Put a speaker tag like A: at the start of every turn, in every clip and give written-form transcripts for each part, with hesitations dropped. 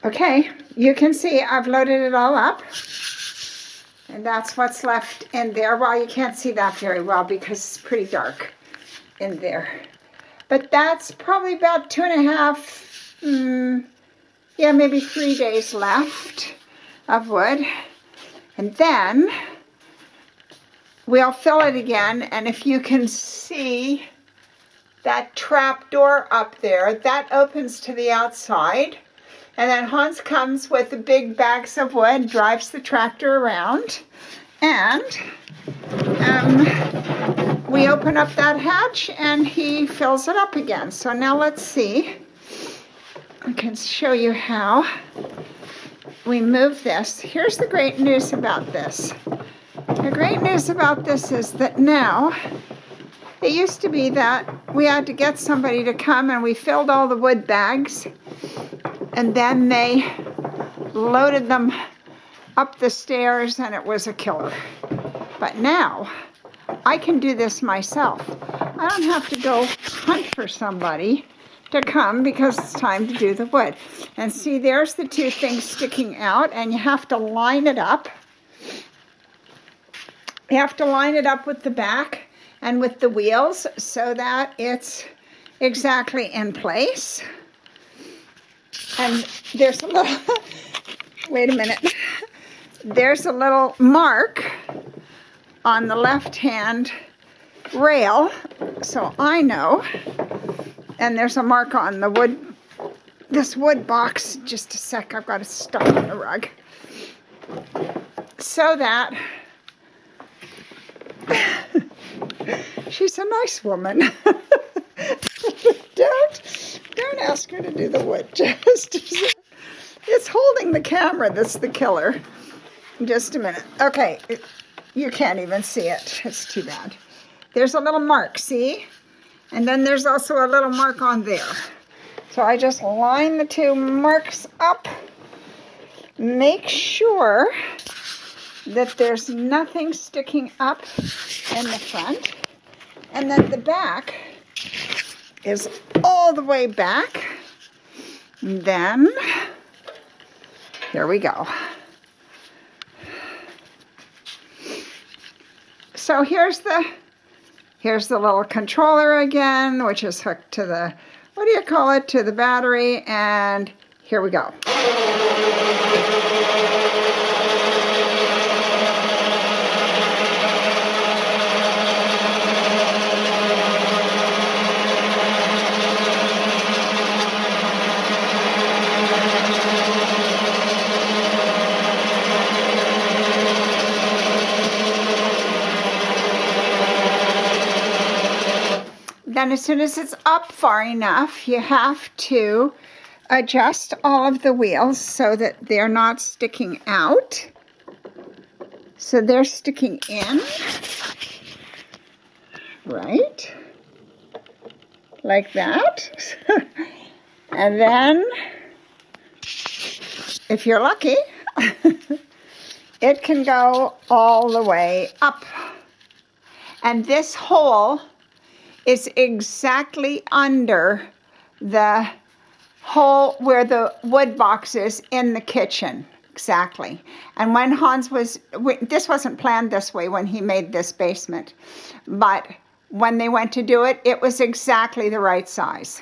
A: Okay, you can see I've loaded it all up. And that's what's left in there. Well, you can't see that very well because it's pretty dark in there. But that's probably about 2.5, yeah, maybe 3 days left of wood. And then we'll fill it again. And if you can see that trap door up there, that opens to the outside. And then Hans comes with the big bags of wood, drives the tractor around, and we open up that hatch and he fills it up again. So now let's see. I can show you how we move this. Here's the great news about this. The great news about this is that now, it used to be that we had to get somebody to come and we filled all the wood bags and then they loaded them up the stairs and it was a killer. But now I can do this myself. I don't have to go hunt for somebody to come because it's time to do the wood. And see, there's the two things sticking out and you have to line it up. You have to line it up with the back and with the wheels so that it's exactly in place. And there's a little, wait a minute, there's a little mark on the left-hand rail, so I know, and there's a mark on the wood, this wood box, just a sec, I've got to stuff on the rug, so that, she's a nice woman. Don't ask her to do the wood. It's holding the camera that's the killer. Just a minute. Okay, you can't even see it. It's too bad. There's a little mark, see? And then there's also a little mark on there. So I just line the two marks up. Make sure that there's nothing sticking up in the front. And then the back is all the way back. And then, here we go. So here's the little controller again, which is hooked to the, what do you call it, to the battery, and here we go. Then as soon as it's up far enough, you have to adjust all of the wheels so that they're not sticking out. So they're sticking in, right? Like that. And then, if you're lucky, it can go all the way up. And this hole is exactly under the hole where the wood box is in the kitchen, exactly. And when Hans was, this wasn't planned this way when he made this basement, but when they went to do it, it was exactly the right size.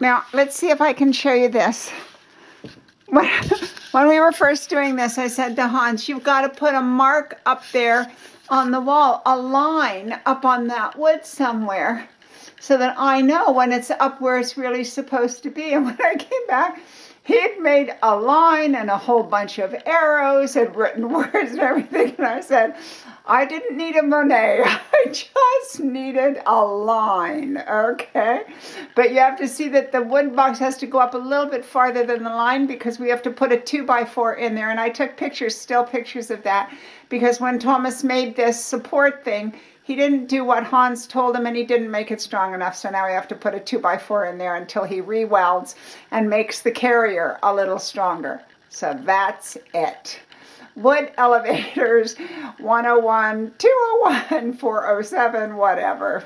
A: Now, let's see if I can show you this. When we were first doing this, I said to Hans, you've got to put a mark up there on the wall, a line up on that wood somewhere, so that I know when it's up where it's really supposed to be. And when I came back, he'd made a line and a whole bunch of arrows, had written words and everything. And I said, I didn't need a Monet. I just needed a line, okay? But you have to see that the wood box has to go up a little bit farther than the line because we have to put a 2x4 in there. And I took pictures, still pictures of that, because when Thomas made this support thing, he didn't do what Hans told him and he didn't make it strong enough. So now we have to put a 2x4 in there until he re-welds and makes the carrier a little stronger. So that's it. Wood elevators 101, 201, 407, whatever.